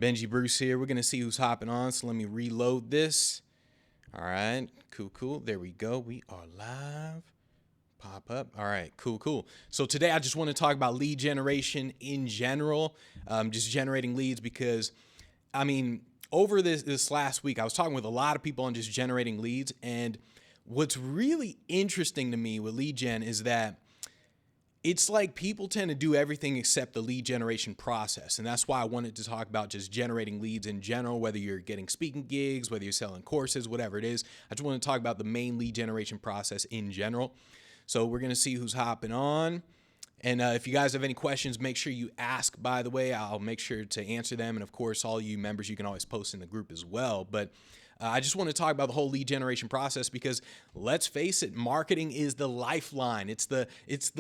Benji Bruce here. We're going to see who's hopping on, so let me reload this. All right, cool. There we go. We are live. Pop up. All right, cool. So today I just want to talk about lead generation in general, just generating leads because, over this last week, I was talking with a lot of people on just generating leads, and what's really interesting to me with lead gen is that it's like people tend to do everything except the lead generation process. And that's why I wanted to talk about just generating leads in general, whether you're getting speaking gigs, whether you're selling courses, whatever it is. I just want to talk about the main lead generation process in general. So we're going to see who's hopping on. And if you guys have any questions, make sure you ask, by the way. I'll make sure to answer them. And of course, all you members, you can always post in the group as well. But I just want to talk about the whole lead generation process because let's face it, marketing is the lifeline. It's the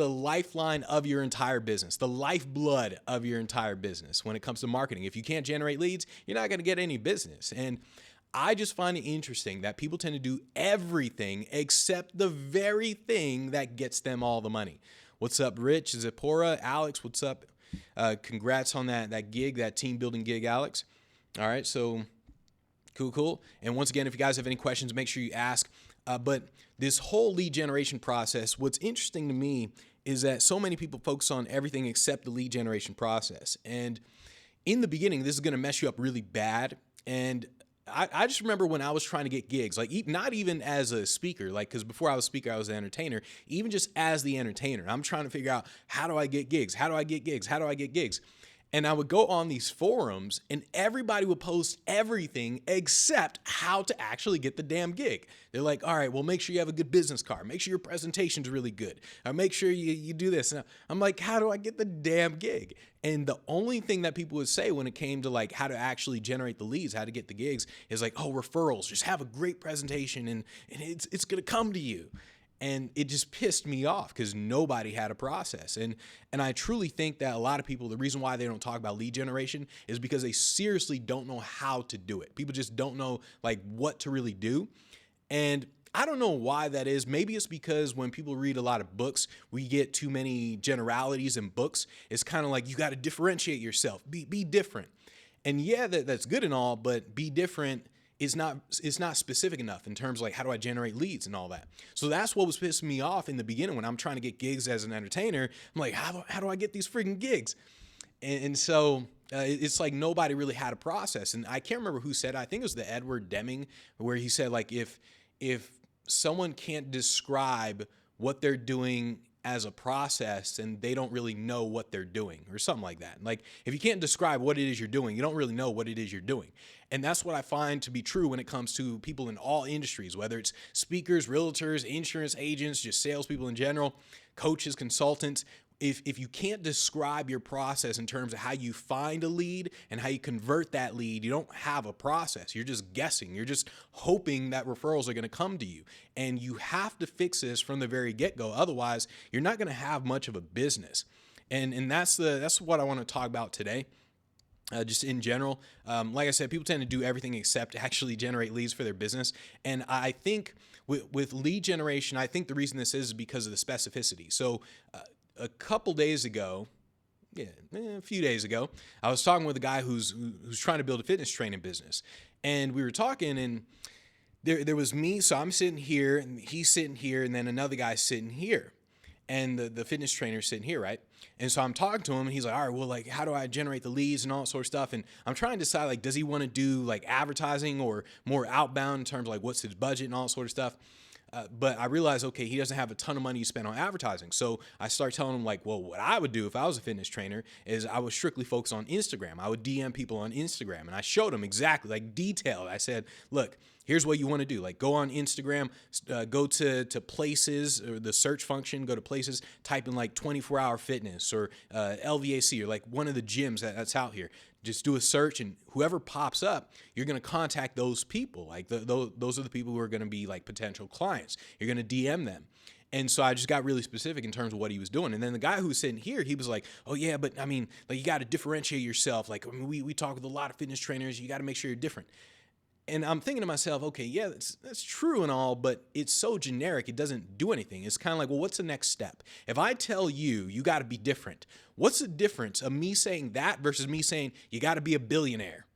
lifeline of your entire business, the lifeblood of your entire business when it comes to marketing. If you can't generate leads, you're not going to get any business. And I just find it interesting that people tend to do everything except the very thing that gets them all the money. What's up, Rich? Zipporah, Alex, what's up? Congrats on that gig, that team building gig, Alex. All right, so cool. And once again, if you guys have any questions, make sure you ask. But this whole lead generation process, what's interesting to me is that so many people focus on everything except the lead generation process. And in the beginning, this is going to mess you up really bad. And I just remember when I was trying to get gigs, like not even as a speaker, like because before I was a speaker, I was an entertainer, even just as the entertainer, I'm trying to figure out how do I get gigs? How do I get gigs? How do I get gigs? And I would go on these forums and everybody would post everything except how to actually get the damn gig. They're like, all right, well, make sure you have a good business card. Make sure your presentation's really good. Or make sure you do this. And I'm like, how do I get the damn gig? And the only thing that people would say when it came to like how to actually generate the leads, how to get the gigs is like, oh, referrals, just have a great presentation and it's going to come to you. And it just pissed me off because nobody had a process. And I truly think that a lot of people, the reason why they don't talk about lead generation is because they seriously don't know how to do it. People just don't know like what to really do. And I don't know why that is. Maybe it's because when people read a lot of books, we get too many generalities in books. It's kind of like you got to differentiate yourself, be different. And yeah, that's good and all, but be different is not specific enough in terms of like how do I generate leads and all that. So that's what was pissing me off in the beginning when I'm trying to get gigs as an entertainer. I'm like, how do I get these freaking gigs? And so it's like nobody really had a process. And I can't remember who said it. I think it was the Edward Deming, where he said like if someone can't describe what they're doing as a process and they don't really know what they're doing or something like that. Like if you can't describe what it is you're doing, you don't really know what it is you're doing. And that's what I find to be true when it comes to people in all industries, whether it's speakers, realtors, insurance agents, just salespeople in general, coaches, consultants. If you can't describe your process in terms of how you find a lead and how you convert that lead, you don't have a process. You're just guessing. You're just hoping that referrals are going to come to you. And you have to fix this from the very get-go. Otherwise, you're not going to have much of a business. And that's what I want to talk about today. Just in general, like I said, people tend to do everything except actually generate leads for their business. And I think with lead generation, I think the reason this is because of the specificity. So a few days ago, I was talking with a guy who's trying to build a fitness training business. And we were talking and there was me. So I'm sitting here and he's sitting here and then another guy's sitting here. And the fitness trainer's sitting here, right? And so I'm talking to him and he's like, all right, well, like, how do I generate the leads and all that sort of stuff? And I'm trying to decide, like, does he want to do like advertising or more outbound in terms of like what's his budget and all that sort of stuff? But I realized, okay, he doesn't have a ton of money to spend on advertising. So I start telling him like, well, what I would do if I was a fitness trainer is I would strictly focus on Instagram. I would DM people on Instagram. And I showed him exactly, like detailed. I said, look, here's what you want to do. Like go on Instagram, go to places or the search function, go to places, type in like 24-hour fitness or LVAC or like one of the gyms that's out here. Just do a search and whoever pops up, you're going to contact those people. Like those are the people who are going to be like potential clients. You're going to DM them. And so I just got really specific in terms of what he was doing. And then the guy who was sitting here, he was like, oh yeah, but I mean, like you got to differentiate yourself. Like, I mean, we talk with a lot of fitness trainers. You got to make sure you're different. And I'm thinking to myself, okay, yeah, that's true and all, but it's so generic, it doesn't do anything. It's kind of like, well, what's the next step? If I tell you, got to be different, what's the difference of me saying that versus me saying, you got to be a billionaire?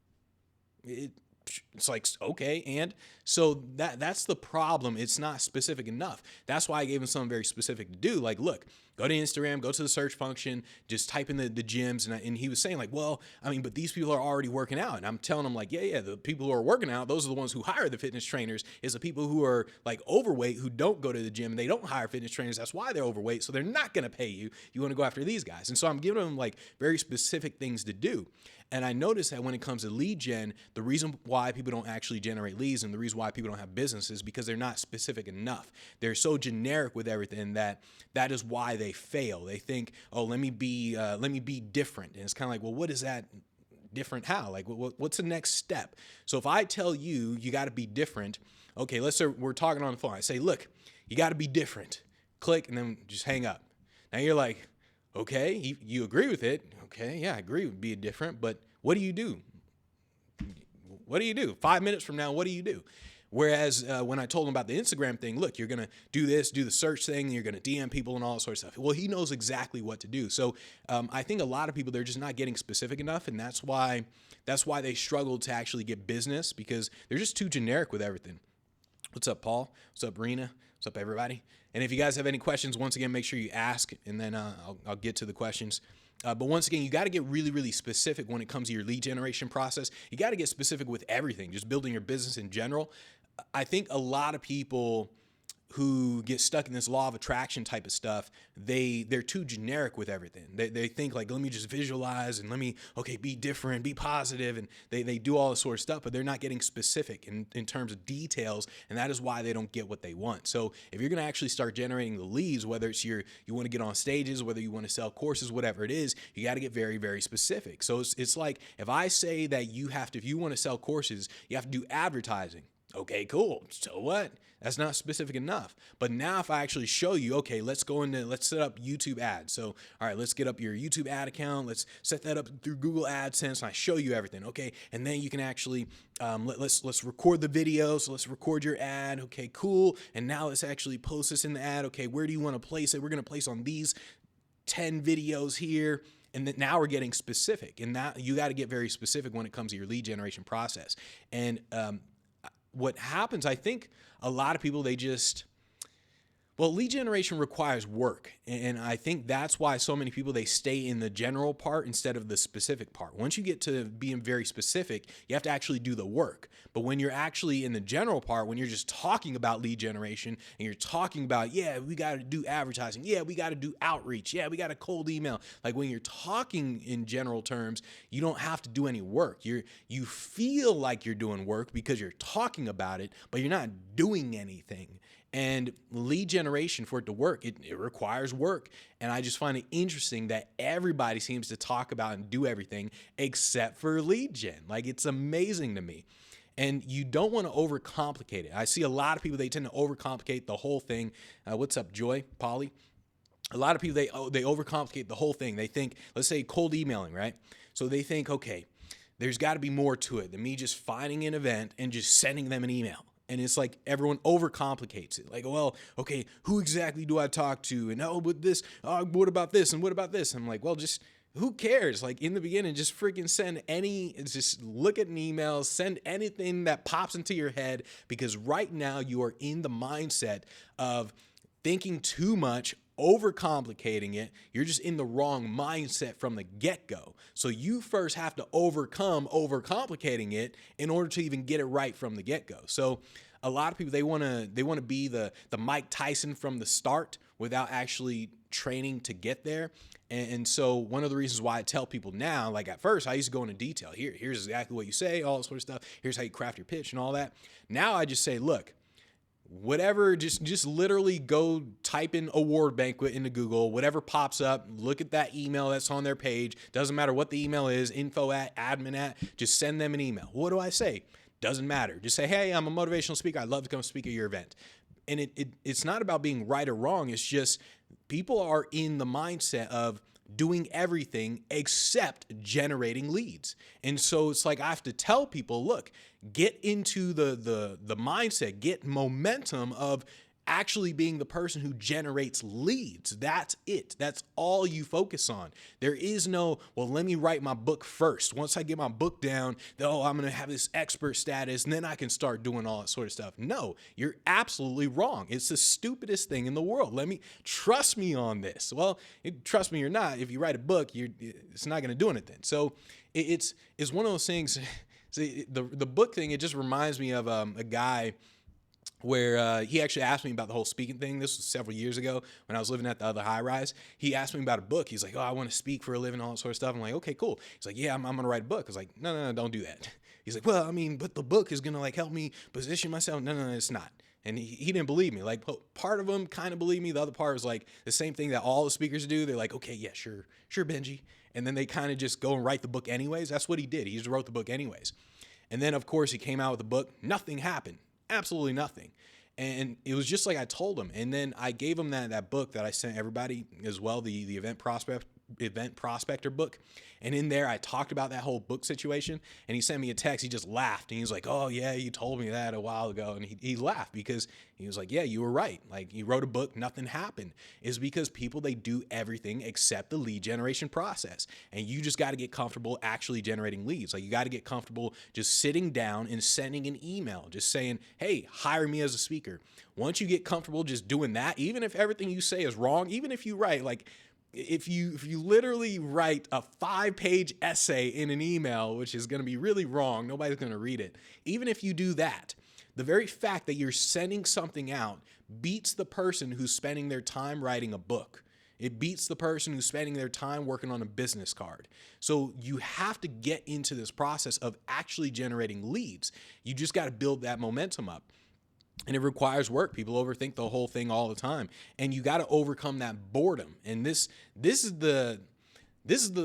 It's like, okay. And so that's the problem. It's not specific enough. That's why I gave him something very specific to do. Like, look, go to Instagram, go to the search function, just type in the gyms. And he was saying like, well, I mean, but these people are already working out. And I'm telling him like, yeah, the people who are working out, those are the ones who hire the fitness trainers. Is the people who are like overweight, who don't go to the gym, and they don't hire fitness trainers. That's why they're overweight. So they're not going to pay you. You want to go after these guys. And so I'm giving them like very specific things to do. And I noticed that when it comes to lead gen, the reason why people don't actually generate leads and the reason why people don't have business is because they're not specific enough. They're so generic with everything that is why they fail. They think, oh, let me be different. And it's kind of like, well, what is that different? How? Like, what's the next step? So if I tell you, you got to be different. Okay, let's say we're talking on the phone. I say, look, you got to be different. Click, and then just hang up. Now you're like, okay, you agree with it. Okay, yeah, I agree with being different, but what do you do? What do you do? 5 minutes from now, what do you do? Whereas when I told him about the Instagram thing, look, you're going to do this, do the search thing, you're going to DM people and all that sort of stuff. Well, he knows exactly what to do. So I think a lot of people, they're just not getting specific enough, and that's why they struggle to actually get business, because they're just too generic with everything. What's up, Paul? What's up, Rena? What's up, everybody? And if you guys have any questions, once again, make sure you ask, and then I'll get to the questions. But once again, you got to get really, really specific when it comes to your lead generation process. You got to get specific with everything, just building your business in general. I think a lot of people who get stuck in this law of attraction type of stuff, they're too generic with everything. They think like, let me just visualize and be different, be positive. And they do all this sort of stuff, but they're not getting specific in terms of details. And that is why they don't get what they want. So if you're going to actually start generating the leads, whether it's you want to get on stages, whether you want to sell courses, whatever it is, you got to get very, very specific. So it's like, if I say that if you want to sell courses, you have to do advertising. Okay, cool. So what? That's not specific enough. But now if I actually show you, okay, let's set up YouTube ads. So, all right, let's get up your YouTube ad account. Let's set that up through Google AdSense, and I show you everything. Okay, and then you can actually, let's record the video. So let's record your ad. Okay, cool. And now let's actually post this in the ad. Okay, where do you want to place it? We're going to place on these 10 videos here. And then now we're getting specific. And that you got to get very specific when it comes to your lead generation process. And, what happens, I think a lot of people, lead generation requires work. And I think that's why so many people, they stay in the general part instead of the specific part. Once you get to being very specific, you have to actually do the work. But when you're actually in the general part, when you're just talking about lead generation and you're talking about, yeah, we got to do advertising. Yeah, we got to do outreach. Yeah, we got to cold email. Like when you're talking in general terms, you don't have to do any work. You feel like you're doing work because you're talking about it, but you're not doing anything. And lead generation, for it to work, it requires work. And I just find it interesting that everybody seems to talk about and do everything except for lead gen. Like, it's amazing to me. And you don't want to overcomplicate it. I see a lot of people, they tend to overcomplicate the whole thing. What's up, Joy, Polly? A lot of people, they overcomplicate the whole thing. They think, let's say cold emailing, right? So they think, okay, there's got to be more to it than me just finding an event and just sending them an email. And it's like everyone overcomplicates it. Like, well, okay, who exactly do I talk to? And with this, what about this? And what about this? I'm like, well, just who cares? Like in the beginning, just freaking just look at an email, send anything that pops into your head, because right now you are in the mindset of thinking too much, overcomplicating it. You're just in the wrong mindset from the get-go. So you first have to overcome overcomplicating it in order to even get it right from the get-go. So a lot of people, they want to be the Mike Tyson from the start without actually training to get there. And so one of the reasons why I tell people now, like at first I used to go into detail. Here's exactly what you say, all this sort of stuff. Here's how you craft your pitch and all that. Now I just say, look, whatever, just literally go type in award banquet into Google, whatever pops up, look at that email that's on their page. Doesn't matter what the email is, info@admin@, just send them an email. What do I say? Doesn't matter. Just say, hey, I'm a motivational speaker. I'd love to come speak at your event. And it's not about being right or wrong. It's just people are in the mindset of doing everything except generating leads. And so it's like I have to tell people, look, get into the mindset, get momentum of actually being the person who generates leads. That's it. That's all you focus on. There is no, well, let me write my book first. Once I get my book down, oh, I'm going to have this expert status and then I can start doing all that sort of stuff. No, you're absolutely wrong. It's the stupidest thing in the world. Trust me on this. Well, trust me or not, if you write a book, it's not going to do anything. So it's one of those things. See, the book thing, it just reminds me of a guy where he actually asked me about the whole speaking thing. This was several years ago when I was living at the other high rise. He asked me about a book. He's like, oh, I want to speak for a living, all that sort of stuff. I'm like, okay, cool. He's like, yeah, I'm going to write a book. I was like, no, don't do that. He's like, well, I mean, but the book is going to like help me position myself. No, it's not. And he didn't believe me. Like, part of him kind of believed me. The other part was like the same thing that all the speakers do. They're like, okay, yeah, sure, Benji. And then they kind of just go and write the book anyways. That's what he did. He just wrote the book anyways. And then, of course, he came out with the book. Nothing happened. Absolutely nothing. And it was just like I told him. And then I gave him that book that I sent everybody as well, the event prospector book. And in there, I talked about that whole book situation. And he sent me a text. He just laughed. And he was like, oh, yeah, you told me that a while ago. And he laughed because he was like, yeah, you were right. Like, you wrote a book, nothing happened. It's because people, they do everything except the lead generation process. And you just got to get comfortable actually generating leads. Like, you got to get comfortable just sitting down and sending an email, just saying, hey, hire me as a speaker. Once you get comfortable just doing that, even if everything you say is wrong, even if you write, like, if you literally write a 5-page essay in an email, which is going to be really wrong, nobody's going to read it. Even if you do that, the very fact that you're sending something out beats the person who's spending their time writing a book. It beats the person who's spending their time working on a business card. So you have to get into this process of actually generating leads. You just got to build that momentum up. And it requires work. People overthink the whole thing all the time. And you got to overcome that boredom. And this is the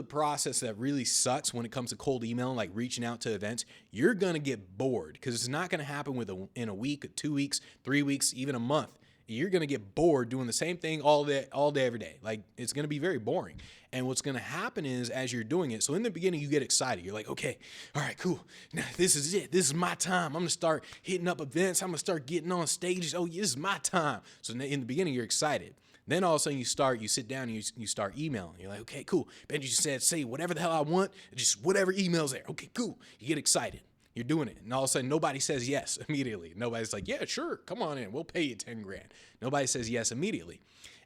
process that really sucks when it comes to cold email, like reaching out to events. You're going to get bored because it's not going to happen in a week, 2 weeks, 3 weeks, even a month. You're going to get bored doing the same thing all day, every day. Like, it's going to be very boring. And what's going to happen is, as you're doing it, so in the beginning, you get excited. You're like, okay, all right, cool. Now, this is it. This is my time. I'm going to start hitting up events. I'm going to start getting on stages. Oh, this is my time. So in the beginning, you're excited. Then all of a sudden you sit down and you start emailing. You're like, okay, cool. Benji just said, say whatever the hell I want, just whatever email's there. Okay, cool. You get excited. You're doing it. And all of a sudden, nobody says yes immediately. Nobody's like, yeah, sure, come on in. We'll pay you 10 grand. Nobody says yes immediately.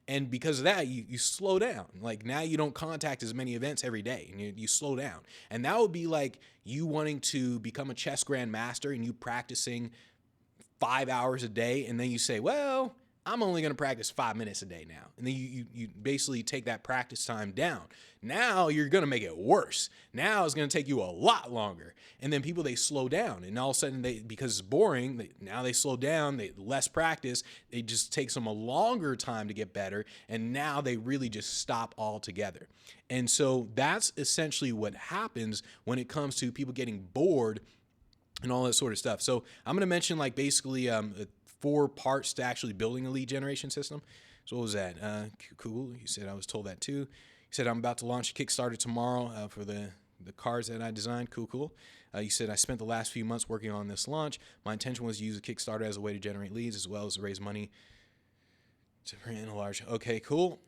And because of that, you slow down. Like, now you don't contact as many events every day, and you slow down. And that would be like you wanting to become a chess grandmaster and you practicing 5 hours a day. And then you say, well, I'm only going to practice 5 minutes a day now. And then you basically take that practice time down. Now you're going to make it worse. Now it's going to take you a lot longer. And then people, they slow down. And all of a sudden, because it's boring, now they slow down, they less practice. It just takes them a longer time to get better. And now they really just stop altogether. And so that's essentially what happens when it comes to people getting bored and all that sort of stuff. So I'm going to mention like basically 4 parts to actually building a lead generation system. So what was that? Cool. You said I was told that too. You said I'm about to launch a Kickstarter tomorrow for the cards that I designed. Cool. You said I spent the last few months working on this launch. My intention was to use a Kickstarter as a way to generate leads as well as to raise money to print a large. Okay, cool.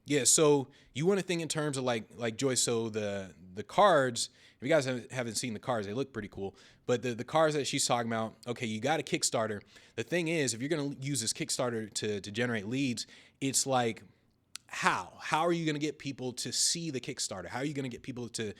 Yeah, so you want to think in terms of like Joyce. So the cards, if you guys haven't seen the cards, they look pretty cool. But the cards that she's talking about, okay, you got a Kickstarter. The thing is, if you're going to use this Kickstarter to generate leads, it's like, how are you going to get people to see the Kickstarter? How are you going to get people to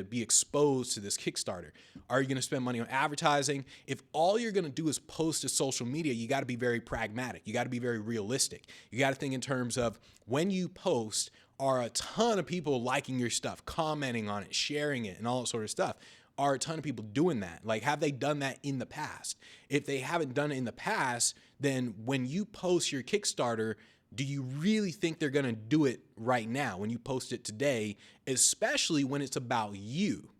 be exposed to this Kickstarter? Are you going to spend money on advertising? If all you're going to do is post to social media, you got to be very pragmatic. You got to be very realistic. You got to think in terms of when you post, are a ton of people liking your stuff, commenting on it, sharing it, and all that sort of stuff? Are a ton of people doing that? Like, have they done that in the past? If they haven't done it in the past, then when you post your Kickstarter, do you really think they're going to do it right now when you post it today, especially when it's about you?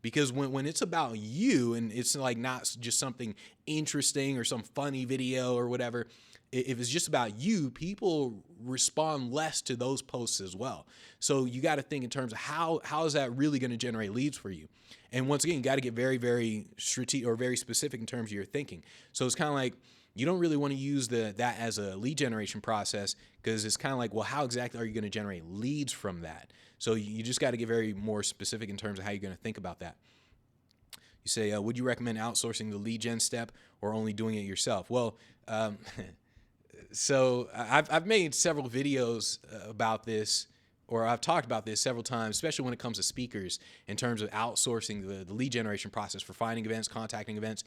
Because when it's about you and it's like not just something interesting or some funny video or whatever, if it's just about you, people respond less to those posts as well. So you got to think in terms of how is that really going to generate leads for you? And once again, you got to get very, very strategic or very specific in terms of your thinking. So it's kind of like, you don't really want to use that as a lead generation process, because it's kind of like, well, how exactly are you going to generate leads from that? So you just got to get very more specific in terms of how you're going to think about that. You say, would you recommend outsourcing the lead gen step or only doing it yourself? Well, so I've made several videos about this, or I've talked about this several times, especially when it comes to speakers, in terms of outsourcing the lead generation process for finding events, contacting events.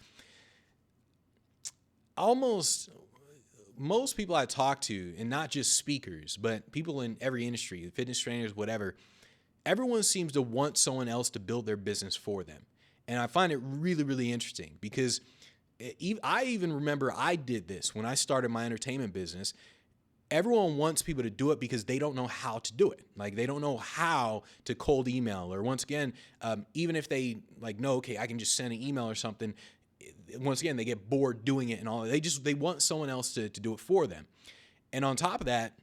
Almost most people I talk to, and not just speakers, but people in every industry, fitness trainers, whatever, everyone seems to want someone else to build their business for them. And I find it really, really interesting, because I even remember I did this when I started my entertainment business. Everyone wants people to do it because they don't know how to do it. Like, they don't know how to cold email, or once again, even if they like know, okay, I can just send an email or something. Once again, they get bored doing it and all. They want someone else to do it for them. And on top of that,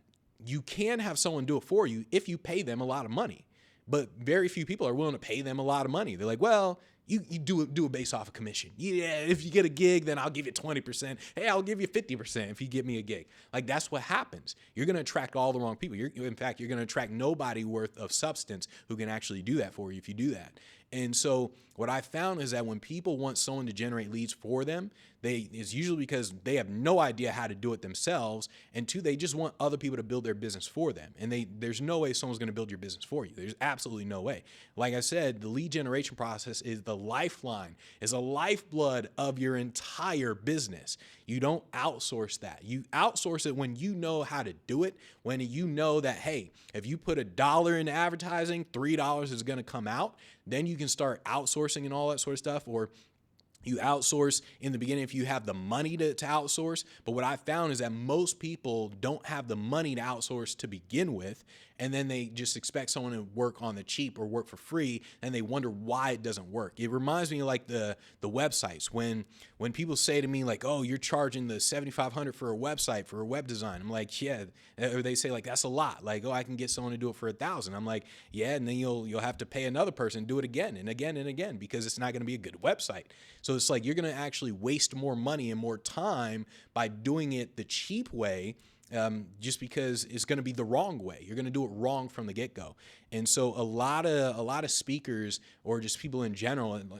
you can have someone do it for you if you pay them a lot of money. But very few people are willing to pay them a lot of money. They're like, well, you do it based off of commission. Yeah, if you get a gig, then I'll give you 20%. Hey, I'll give you 50% if you give me a gig. Like, that's what happens. You're going to attract all the wrong people. In fact, you're going to attract nobody worth of substance who can actually do that for you if you do that. And so what I found is that when people want someone to generate leads for them, it's usually because they have no idea how to do it themselves. And two, they just want other people to build their business for them. And there's no way someone's going to build your business for you. There's absolutely no way. Like I said, the lead generation process is the lifeline, is a lifeblood of your entire business. You don't outsource that. You outsource it when you know how to do it, when you know that, hey, if you put $1 in advertising, $3 is going to come out. Then you can start outsourcing and all that sort of stuff. Or you outsource in the beginning if you have the money to outsource. But what I found is that most people don't have the money to outsource to begin with. And then they just expect someone to work on the cheap or work for free, and they wonder why it doesn't work. It reminds me of like the websites. When people say to me like, oh, you're charging the $7,500 for a website, for a web design. I'm like, yeah. Or they say like, that's a lot. Like, oh, I can get someone to do it for $1,000. I'm like, yeah. And then you'll have to pay another person to do it again and again and again, because it's not going to be a good website. So it's like, you're going to actually waste more money and more time by doing it the cheap way. Just because it's going to be the wrong way. You're going to do it wrong from the get-go. And so a lot of speakers, or just people in general, and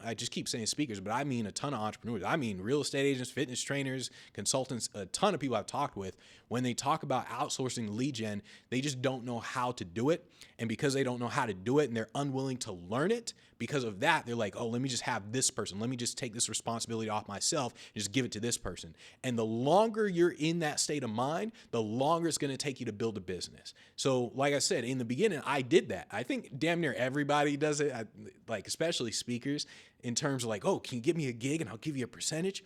I just keep saying speakers, but I mean a ton of entrepreneurs. I mean real estate agents, fitness trainers, consultants, a ton of people I've talked with. When they talk about outsourcing lead gen, they just don't know how to do it. And because they don't know how to do it and they're unwilling to learn it, because of that, they're like, oh, let me just have this person. Let me just take this responsibility off myself and just give it to this person. And the longer you're in that state of mind, the longer it's going to take you to build a business. So like I said, in the beginning, I did that. I think damn near everybody does it, like especially speakers, in terms of like, oh, can you give me a gig and I'll give you a percentage?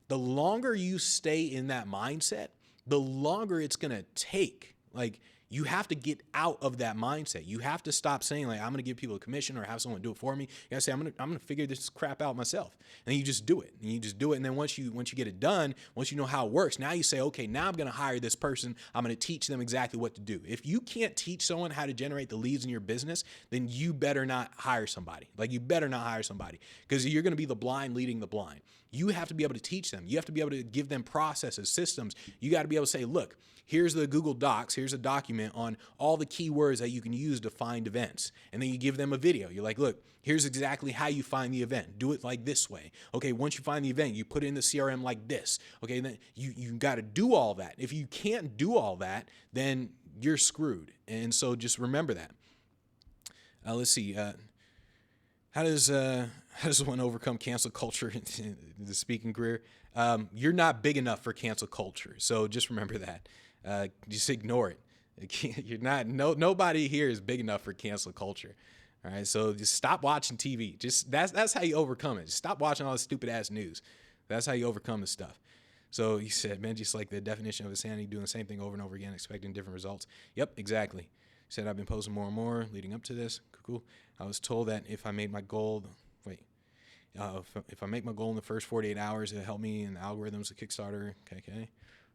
The longer you stay in that mindset, the longer it's going to take. Like, you have to get out of that mindset. You have to stop saying like, I'm going to give people a commission or have someone do it for me. You got to say, I'm going to figure this crap out myself. And you just do it. And you just do it. And then once you get it done, once you know how it works, now you say, okay, now I'm going to hire this person. I'm going to teach them exactly what to do. If you can't teach someone how to generate the leads in your business, then you better not hire somebody. Like, you better not hire somebody, because you're going to be the blind leading the blind. You have to be able to teach them. You have to be able to give them processes, systems. You got to be able to say, look, here's the Google Docs. Here's a document on all the keywords that you can use to find events. And then you give them a video. You're like, look, here's exactly how you find the event. Do it like this way. Okay, once you find the event, you put it in the CRM like this. Okay, then you got to do all that. If you can't do all that, then you're screwed. And so just remember that. Let's see. How does one overcome cancel culture in the speaking career? You're not big enough for cancel culture, so just remember that. Just ignore it. Nobody here is big enough for cancel culture. All right, so just stop watching TV. Just that's how you overcome it. Just stop watching all this stupid ass news. That's how you overcome this stuff. So he said, man, just like the definition of insanity, doing the same thing over and over again, expecting different results. Yep, exactly. He said, I've been posting more and more leading up to this. Cool. I was told that if I made my goal, if I make my goal in the first 48 hours, it'll help me in the algorithms of Kickstarter. Okay.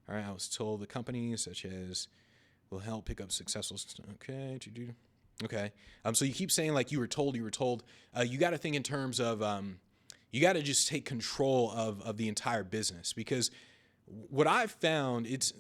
All right. I was told the companies such as will help pick up successful. Okay. Okay. So you keep saying like you were told. You got to think in terms of you got to just take control of the entire business, because what I've found, it's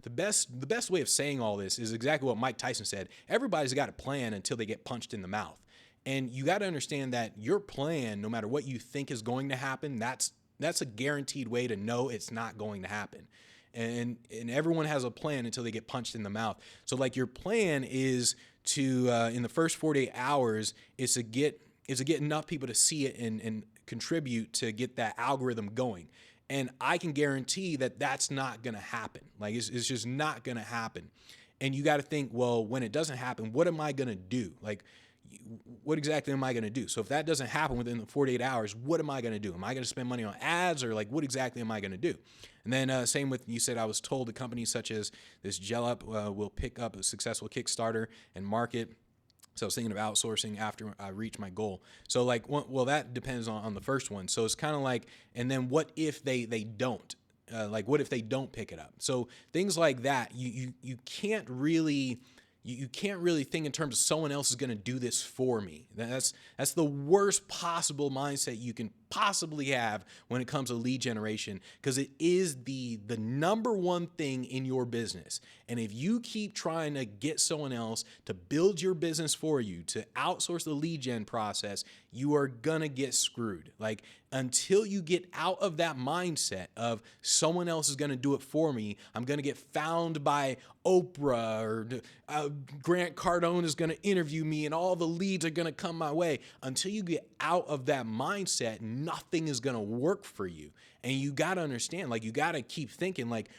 the best way of saying all this is exactly what Mike Tyson said. Everybody's got a plan until they get punched in the mouth. And you got to understand that your plan, no matter what you think is going to happen, that's a guaranteed way to know it's not going to happen. And everyone has a plan until they get punched in the mouth. So like your plan is to in the first 48 hours is to get enough people to see it and contribute to get that algorithm going. And I can guarantee that that's not going to happen. Like it's just not going to happen. And you got to think, well, when it doesn't happen, what am I going to do? Like, what exactly am I going to do? So if that doesn't happen within the 48 hours, what am I going to do? Am I going to spend money on ads, or like what exactly am I going to do? And then same with, you said, I was told the companies such as this GelUp will pick up a successful Kickstarter and market. So I was thinking of outsourcing after I reach my goal. So like, well, that depends on the first one. So it's kind of like, and then what if they don't? Like, what if they don't pick it up? So things like that, you can't really you can't really think in terms of someone else is going to do this for me. That's the worst possible mindset you can possibly have when it comes to lead generation, because it is the number one thing in your business. And if you keep trying to get someone else to build your business for you, to outsource the lead gen process, you are gonna get screwed. Like, until you get out of that mindset of someone else is gonna do it for me, I'm gonna get found by Oprah, or Grant Cardone is gonna interview me and all the leads are gonna come my way. Until you get out of that mindset, nothing is gonna work for you. And you gotta understand, like, you gotta keep thinking, like,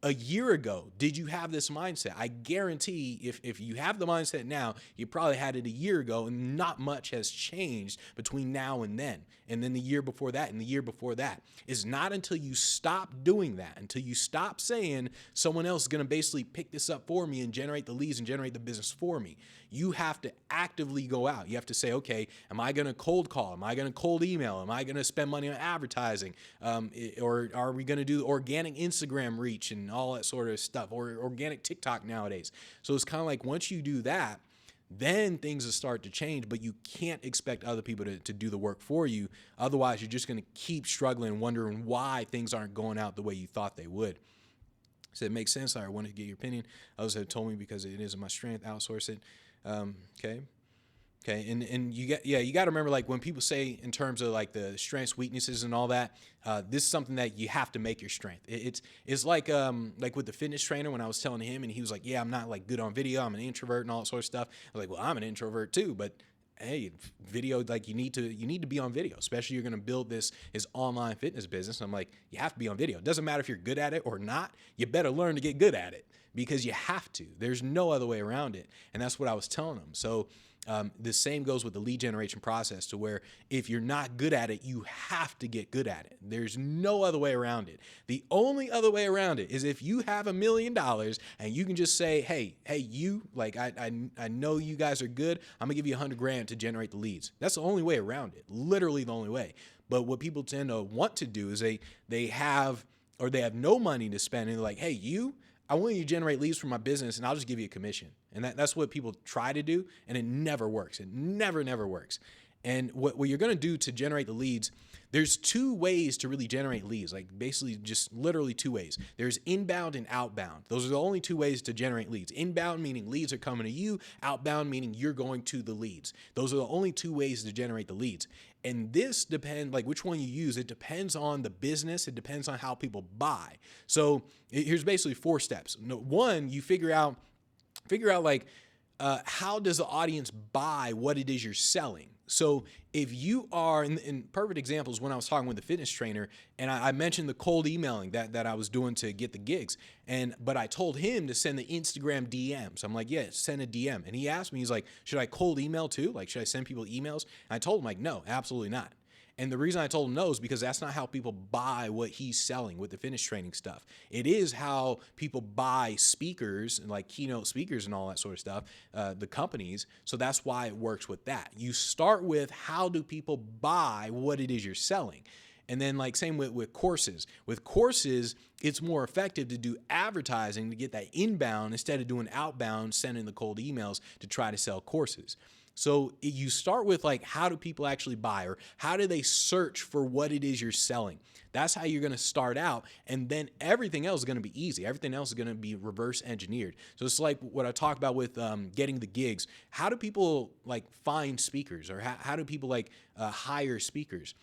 a year ago, did you have this mindset? I guarantee if you have the mindset now, you probably had it a year ago, and not much has changed between now and then. And then the year before that, and the year before that. It's not until you stop doing that, until you stop saying someone else is going to basically pick this up for me and generate the leads and generate the business for me. You have to actively go out. You have to say, okay, am I going to cold call? Am I going to cold email? Am I going to spend money on advertising? Or are we going to do organic Instagram reach and all that sort of stuff, or organic TikTok nowadays? So it's kind of like, once you do that, then things will start to change, but you can't expect other people to do the work for you. Otherwise, you're just going to keep struggling, wondering why things aren't going out the way you thought they would. So it makes sense. I wanted to get your opinion. Others have told me because it isn't my strength, outsource it. Okay. And you got to remember, like, when people say in terms of like the strengths, weaknesses, and all that, this is something that you have to make your strength. It's like with the fitness trainer, when I was telling him, and he was like, yeah, I'm not like good on video, I'm an introvert and all that sort of stuff. I was like, well, I'm an introvert too, but hey, video, like, you need to be on video, especially you're going to build this online fitness business. I'm like, you have to be on video. It doesn't matter if you're good at it or not. You better learn to get good at it, because you have to. There's no other way around it. And that's what I was telling them. So the same goes with the lead generation process, to where if you're not good at it, you have to get good at it. There's no other way around it. The only other way around it is if you have $1 million and you can just say, hey, you, like, I know you guys are good. I'm gonna give you $100,000 to generate the leads. That's the only way around it. Literally the only way. But what people tend to want to do is they have no money to spend, and they're like, hey, I want you to generate leads for my business, and I'll just give you a commission. And that's what people try to do, and it never works. It never works. And what you're going to do to generate the leads, there's two ways to really generate leads, like basically just literally two ways. There's inbound and outbound. Those are the only two ways to generate leads. Inbound meaning leads are coming to you. Outbound meaning you're going to the leads. Those are the only two ways to generate the leads. And this depends, like, which one you use. It depends on the business. It depends on how people buy. So here's basically 4 steps. One, you figure out like, how does the audience buy what it is you're selling? So if you are, in perfect examples, when I was talking with the fitness trainer, and I mentioned the cold emailing that I was doing to get the gigs, but I told him to send the Instagram DMs. I'm like, yeah, send a DM. And he asked me, he's like, should I cold email too? Like, should I send people emails? And I told him, like, no, absolutely not. And the reason I told him no is because that's not how people buy what he's selling with the fitness training stuff. It is how people buy speakers, and like keynote speakers and all that sort of stuff, the companies. So that's why it works with that. You start with, how do people buy what it is you're selling? And then, like, same with courses. With courses, it's more effective to do advertising to get that inbound instead of doing outbound, sending the cold emails to try to sell courses. So you start with like, how do people actually buy, or how do they search for what it is you're selling? That's how you're going to start out. And then everything else is going to be easy. Everything else is going to be reverse engineered. So it's like what I talked about with getting the gigs. How do people like find speakers, or how do people like hire speakers?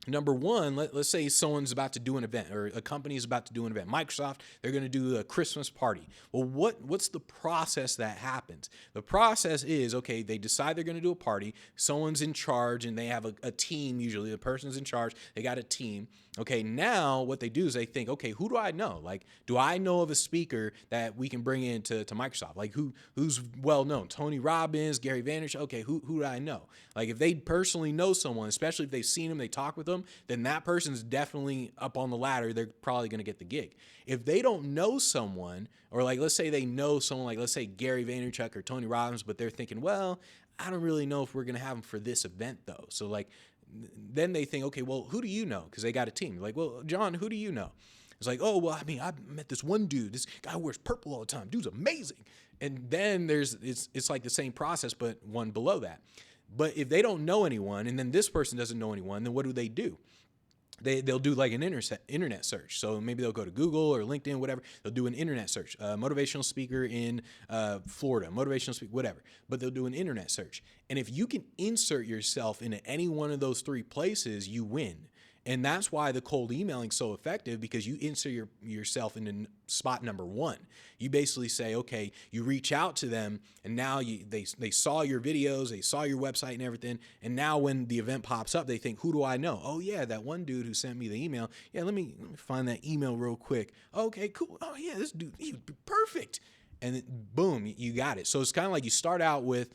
Number one, let's say someone's about to do an event, or a company is about to do an event. Microsoft, they're going to do a Christmas party. Well, what's the process that happens? The process is, okay, they decide they're going to do a party. Someone's in charge, and they have a team. Usually the person's in charge. They got a team. Okay, now what they do is they think, okay, who do I know? Like, do I know of a speaker that we can bring in to Microsoft? Like, who's well known? Tony Robbins, Gary Vaynerchuk. Okay, who do I know? Like, if they personally know someone, especially if they've seen them, they talk with them, then that person's definitely up on the ladder. They're probably going to get the gig. If they don't know someone, or like, let's say they know someone, like let's say Gary Vaynerchuk or Tony Robbins, but they're thinking, well, I don't really know if we're going to have them for this event though. So like, then they think, okay, well, who do you know? Because they got a team. Like, well, John, who do you know? It's like, oh, well, I mean, I met this one dude. This guy wears purple all the time. Dude's amazing. And then it's like the same process, but one below that. But if they don't know anyone, and then this person doesn't know anyone, then what do? They'll do like an internet search. So maybe they'll go to Google or LinkedIn, whatever. They'll do an internet search. Motivational speaker in Florida, motivational speaker, whatever. But they'll do an internet search. And if you can insert yourself into any one of those three places, you win. And that's why the cold emailing is so effective, because you insert yourself into spot number one. You basically say, okay, you reach out to them, and now they saw your videos, they saw your website and everything. And now when the event pops up, they think, who do I know? Oh yeah, that one dude who sent me the email. Yeah, let me find that email real quick. Okay, cool. Oh yeah, this dude, he would be perfect. And then, boom, you got it. So it's kind of like you start out with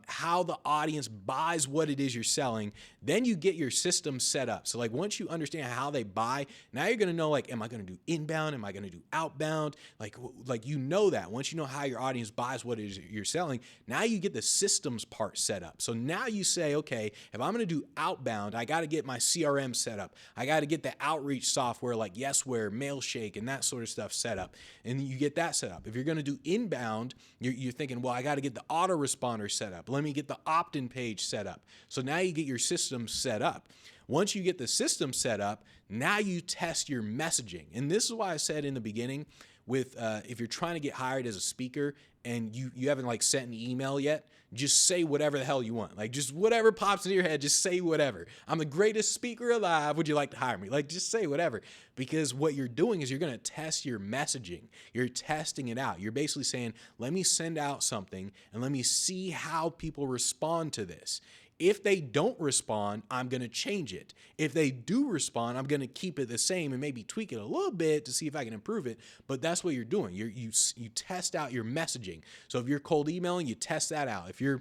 how the audience buys what it is you're selling. Then you get your system set up. So like, once you understand how they buy, now you're going to know, like, am I going to do inbound? Am I going to do outbound? Like, you know that once you know how your audience buys what it is you're selling, now you get the systems part set up. So now you say, okay, if I'm going to do outbound, I got to get my CRM set up. I got to get the outreach software like Yesware, Mailshake, and that sort of stuff set up. And you get that set up. If you're going to do inbound, you're thinking, well, I got to get the autoresponder set up. Let me get the opt-in page set up. So now you get your system set up. Once you get the system set up, now you test your messaging. And this is why I said in the beginning, with if you're trying to get hired as a speaker and you haven't like sent an email yet, just say whatever the hell you want. Like, just whatever pops into your head, just say whatever. I'm the greatest speaker alive. Would you like to hire me? Like, just say whatever. Because what you're doing is you're going to test your messaging. You're testing it out. You're basically saying, let me send out something and let me see how people respond to this. If they don't respond, I'm going to change it. If they do respond, I'm going to keep it the same and maybe tweak it a little bit to see if I can improve it. But that's what you're doing. You test out your messaging. So if you're cold emailing, you test that out. If you're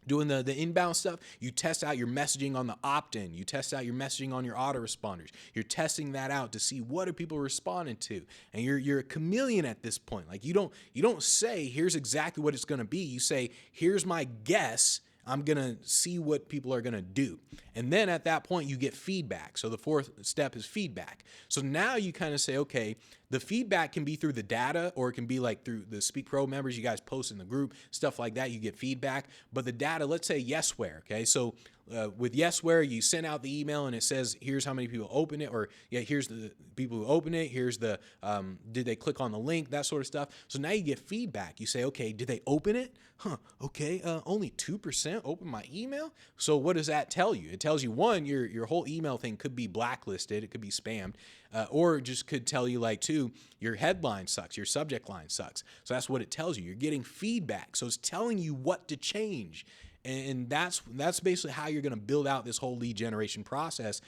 doing the inbound stuff, you test out your messaging on the opt-in. You test out your messaging on your autoresponders. You're testing that out to see what are people responding to. And you're a chameleon at this point. Like, you don't say, here's exactly what it's going to be. You say, here's my guess. I'm going to see what people are going to do. And then at that point, you get feedback. So the fourth step is feedback. So now you kind of say, okay, the feedback can be through the data, or it can be like through the Speak Pro members you guys post in the group, stuff like that. You get feedback. But the data, let's say Yesware, okay? So with Yesware, you send out the email and it says, here's how many people open it, or yeah, here's the people who open it. Here's the, did they click on the link, that sort of stuff. So now you get feedback. You say, okay, did they open it? Okay, only 2% open my email. So what does that tell you? It tells you, one, your whole email thing could be blacklisted. It could be spammed, or it just could tell you, like, two, your headline sucks, your subject line sucks. So that's what it tells you. You're getting feedback. So it's telling you what to change. And that's basically how you're going to build out this whole lead generation process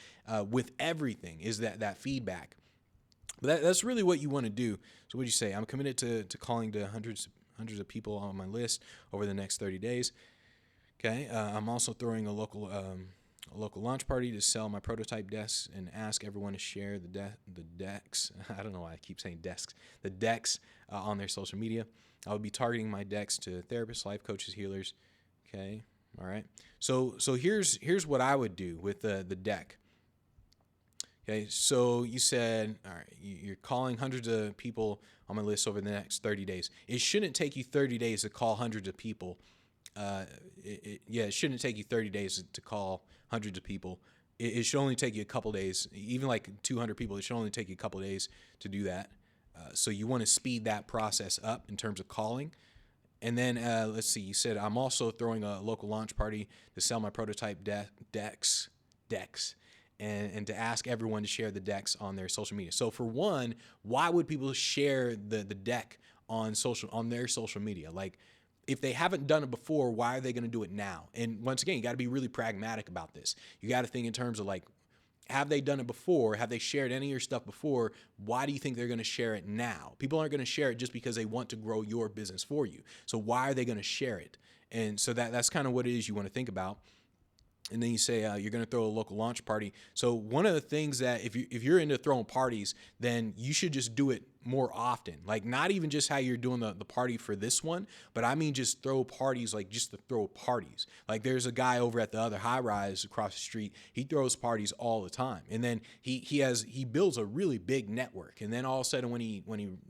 with everything, is that feedback. But that's really what you want to do. So what do you say? I'm committed to calling to hundreds of people on my list over the next 30 days. Okay. I'm also throwing a local launch party to sell my prototype desks and ask everyone to share the decks. I don't know why I keep saying desks. The decks on their social media. I'll be targeting my decks to therapists, life coaches, healers. Okay. All right. So here's what I would do with the deck. Okay. So you said, all right, you're calling hundreds of people on my list over the next 30 days. It shouldn't take you 30 days to call hundreds of people. it shouldn't take you 30 days to call hundreds of people. It should only take you a couple days, even like 200 people. It should only take you a couple days to do that. So you want to speed that process up in terms of calling. And then let's see, you said I'm also throwing a local launch party to sell my prototype decks, and to ask everyone to share the decks on their social media. So for one, why would people share the deck on their social media? Like, if they haven't done it before, why are they going to do it now? And once again, you got to be really pragmatic about this. You got to think in terms of like, have they done it before? Have they shared any of your stuff before? Why do you think they're going to share it now? People aren't going to share it just because they want to grow your business for you. So why are they going to share it? And so that's kind of what it is you want to think about. And then you say you're going to throw a local launch party. So one of the things that if you're into throwing parties, then you should just do it more often. Like, not even just how you're doing the party for this one, but I mean just throw parties, like just to throw parties. Like, there's a guy over at the other high rise across the street. He throws parties all the time, and then he builds a really big network. And then all of a sudden, when he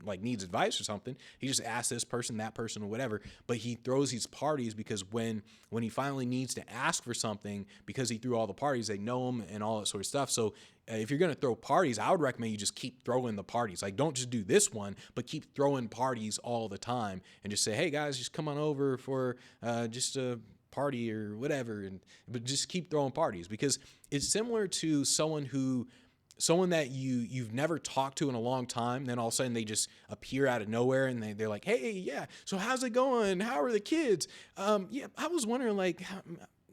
like needs advice or something, he just asks this person, that person, or whatever. But he throws these parties because when he finally needs to ask for something, because he threw all the parties, they know him and all that sort of stuff. So if you're going to throw parties, I would recommend you just keep throwing the parties. Like, don't just do this one, but keep throwing parties all the time, and just say, hey guys, just come on over for just a party or whatever. But just keep throwing parties, because it's similar to someone that you've never talked to in a long time. Then all of a sudden they just appear out of nowhere, and they're like, hey, yeah, so how's it going? How are the kids? Yeah, I was wondering, like,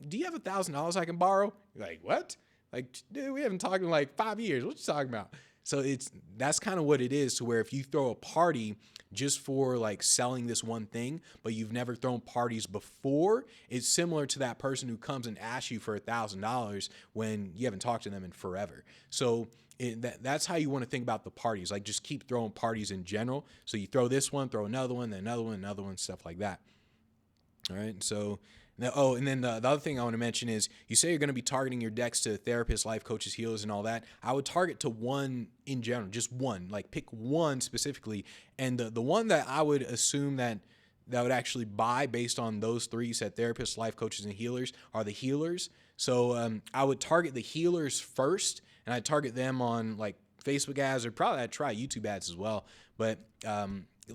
do you have $1,000 I can borrow? You're like, what? Like, dude, we haven't talked in like 5 years. What you talking about? So that's kind of what it is, to where if you throw a party just for like selling this one thing, but you've never thrown parties before, it's similar to that person who comes and asks you for $1,000 when you haven't talked to them in forever. So that's how you want to think about the parties. Like, just keep throwing parties in general. So you throw this one, throw another one, then another one, stuff like that. All right. So, and then the other thing I want to mention is, you say you're going to be targeting your decks to therapists, life coaches, healers, and all that. I would target to one in general, just one. Like, pick one specifically. And the one that I would assume that would actually buy based on those three, you said therapists, life coaches, and healers, are the healers. So I would target the healers first, and I'd target them on like Facebook ads, or probably I'd try YouTube ads as well. But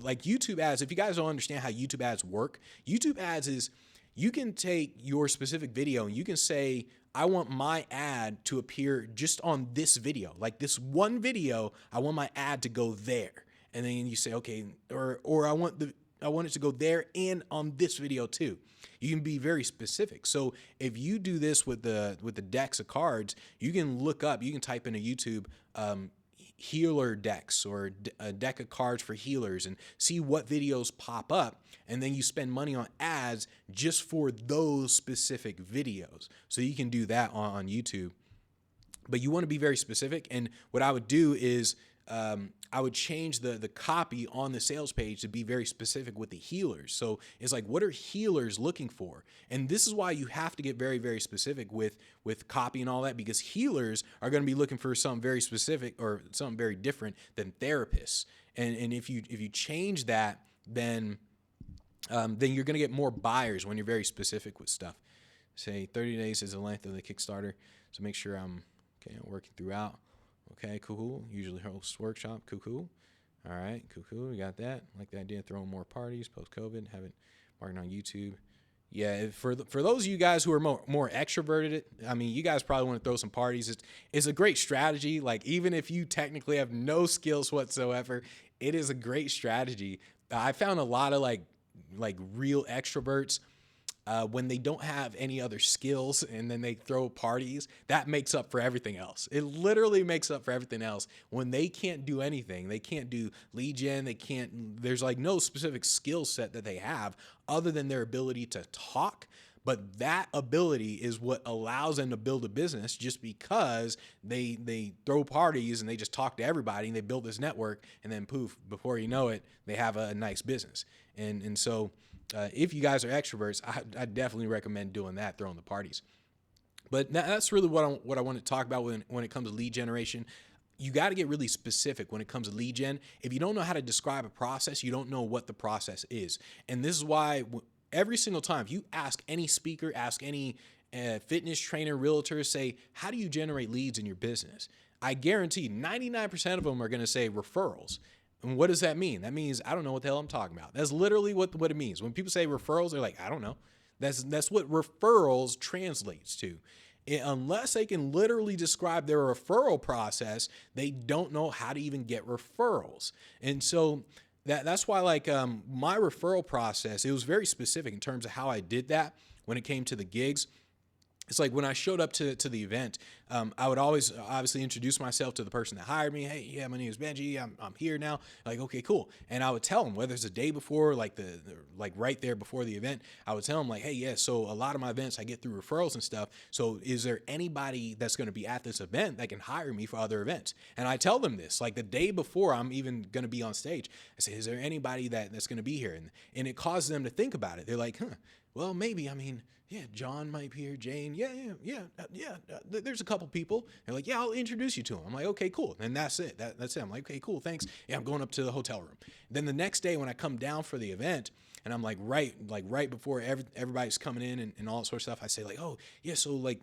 like YouTube ads, if you guys don't understand how YouTube ads work, YouTube ads is, you can take your specific video and you can say, I want my ad to appear just on this video. Like, this one video, I want my ad to go there. And then you say, okay, or I want it to go there and on this video too. You can be very specific. So if you do this with the decks of cards, you can type into YouTube, healer decks, or a deck of cards for healers, and see what videos pop up, and then you spend money on ads just for those specific videos. So you can do that on YouTube, but you want to be very specific. And what I would do is I would change the copy on the sales page to be very specific with the healers. So it's like, what are healers looking for? And this is why you have to get very, very specific with copy and all that, because healers are going to be looking for something very specific or something very different than therapists. And if you change that, then you're going to get more buyers when you're very specific with stuff. Say 30 days is the length of the Kickstarter. So make sure I'm working throughout. Okay, cool. Usually host workshop. Cool. All right, cool. We got that. Like the idea of throwing more parties post-COVID. Have it marketing on YouTube. Yeah, for those of you guys who are more extroverted, I mean, you guys probably want to throw some parties. It's a great strategy. Like, even if you technically have no skills whatsoever, it is a great strategy. I found a lot of like real extroverts, when they don't have any other skills and then they throw parties, that makes up for everything else. It literally makes up for everything else. When they can't do anything, they can't do lead gen, there's like no specific skill set that they have other than their ability to talk. But that ability is what allows them to build a business, just because they throw parties and they just talk to everybody and they build this network, and then poof, before you know it, they have a nice business. And so if you guys are extroverts, I definitely recommend doing that, throwing the parties. But that's really what I want to talk about when it comes to lead generation. You got to get really specific when it comes to lead gen. If you don't know how to describe a process, you don't know what the process is. And this is why every single time, if you ask any speaker, ask any fitness trainer, realtor, say, how do you generate leads in your business? I guarantee 99% of them are going to say referrals. And what does that mean? That means I don't know what the hell I'm talking about. That's literally what it means. When people say referrals, they're like, I don't know. That's what referrals translates to. Unless they can literally describe their referral process, they don't know how to even get referrals. And so that's why my referral process, it was very specific in terms of how I did that when it came to the gigs. It's like when I showed up to the event, I would always obviously introduce myself to the person that hired me. Hey, yeah, my name is Benji. I'm here now. Like, okay, cool. And I would tell them, whether it's a day before, like right there before the event, I would tell them like, hey, yeah, so a lot of my events I get through referrals and stuff. So is there anybody that's going to be at this event that can hire me for other events? And I tell them this like the day before I'm even going to be on stage. I say, is there anybody that's going to be here? And it causes them to think about it. They're like, well, maybe. I mean, yeah, John might be here, Jane. Yeah. There's a couple people. They're like, yeah, I'll introduce you to them. I'm like, okay, cool. And that's it. That's it. I'm like, okay, cool, thanks. Yeah, I'm going up to the hotel room. Then the next day when I come down for the event, and I'm like right before everybody's coming in and all that sort of stuff, I say like, oh yeah, so like,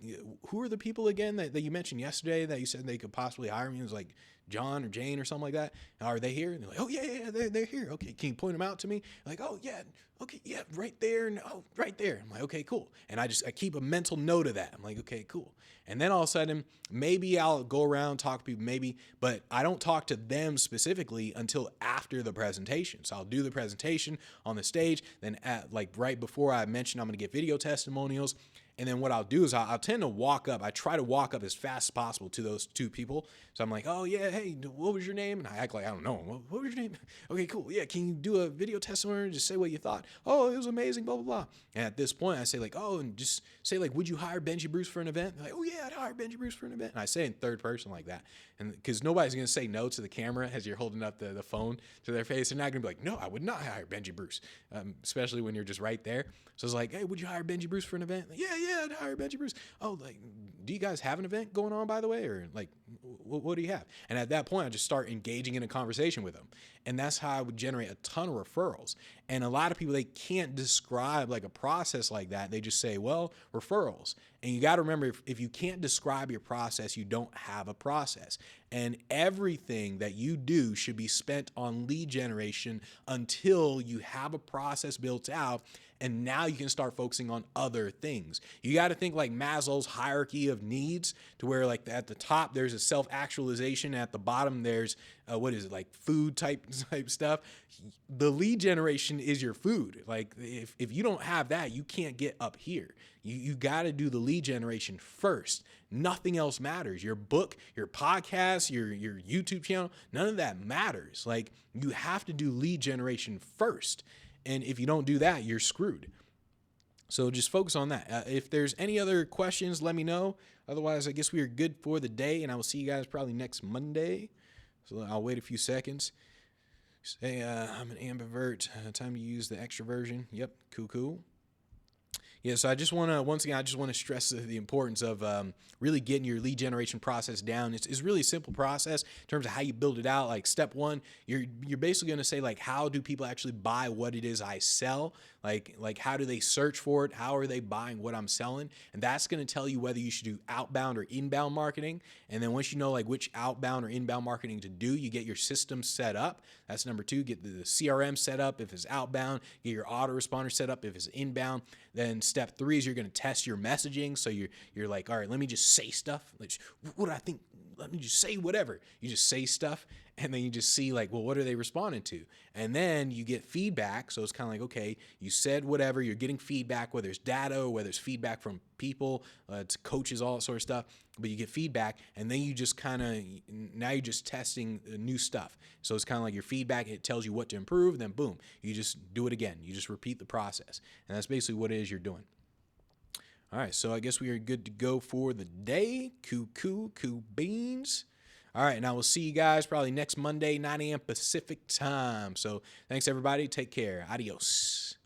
who are the people again that you mentioned yesterday that you said they could possibly hire me? It was like John or Jane or something like that. Are they here? And they're like, oh yeah, they're here. Okay, can you point them out to me? Like, oh yeah, okay, yeah, right there, and oh, right there. I'm like, okay, cool. And I keep a mental note of that. I'm like, okay, cool. And then all of a sudden, maybe I'll go around, talk to people, maybe, but I don't talk to them specifically until after the presentation. So I'll do the presentation on the stage, then right before I mention I'm going to get video testimonials. And then what I'll do is I'll tend to walk up. I try to walk up as fast as possible to those two people. So I'm like, oh, yeah, hey, what was your name? And I act like I don't know. What was your name? Okay, cool. Yeah, can you do a video testimony? Just say what you thought. Oh, it was amazing, blah, blah, blah. And at this point, I say like, oh, and just say like, would you hire Benji Bruce for an event? They're like, oh, yeah, I'd hire Benji Bruce for an event. And I say in third person like that. And because nobody's going to say no to the camera as you're holding up the phone to their face. They're not going to be like, no, I would not hire Benji Bruce, especially when you're just right there. So it's like, hey, would you hire Benji Bruce for an event? Like, yeah, I'd hire Benji Bruce. Oh, like, do you guys have an event going on, by the way? Or like, what do you have? And at that point, I just start engaging in a conversation with them. And that's how I would generate a ton of referrals. And a lot of people, they can't describe like a process like that. They just say, well, referrals. And you got to remember, if you can't describe your process, you don't have a process. And everything that you do should be spent on lead generation until you have a process built out. And now you can start focusing on other things. You got to think like Maslow's hierarchy of needs, to where like at the top, there's a self-actualization. At the bottom, there's like food type stuff. The lead generation is your food. Like if you don't have that, you can't get up here. You got to do the lead generation first. Nothing else matters. Your book, your podcast, your YouTube channel, none of that matters. Like you have to do lead generation first. And if you don't do that, you're screwed. So just focus on that. If there's any other questions, let me know. Otherwise, I guess we are good for the day, and I will see you guys probably next Monday. So I'll wait a few seconds. Say, I'm an ambivert. Time to use the extroversion. Yep, cool. Yeah, so I just want to stress the importance of really getting your lead generation process down. It's really a simple process in terms of how you build it out. Like step one, you're basically going to say like, how do people actually buy what it is I sell? Like how do they search for it? How are they buying what I'm selling? And that's going to tell you whether you should do outbound or inbound marketing. And then once you know like which outbound or inbound marketing to do, you get your system set up. That's number two. Get the CRM set up if it's outbound. Get your autoresponder set up if it's inbound. Then step three is you're going to test your messaging. So you're like, all right, let me just say stuff. Like, what do I think? Let me just say whatever. You just say stuff, and then you just see like, well, what are they responding to? And then you get feedback. So it's kind of like, okay, you said whatever, you're getting feedback, whether it's data or whether it's feedback from people, it's coaches, all that sort of stuff. But you get feedback, and then you just now you're just testing new stuff. So it's kind of like your feedback, it tells you what to improve, then boom, you just do it again. You just repeat the process. And that's basically what it is you're doing. All right, so I guess we are good to go for the day. Cool beans. All right, and I will see you guys probably next Monday, 9 a.m. Pacific time. So thanks, everybody. Take care. Adios.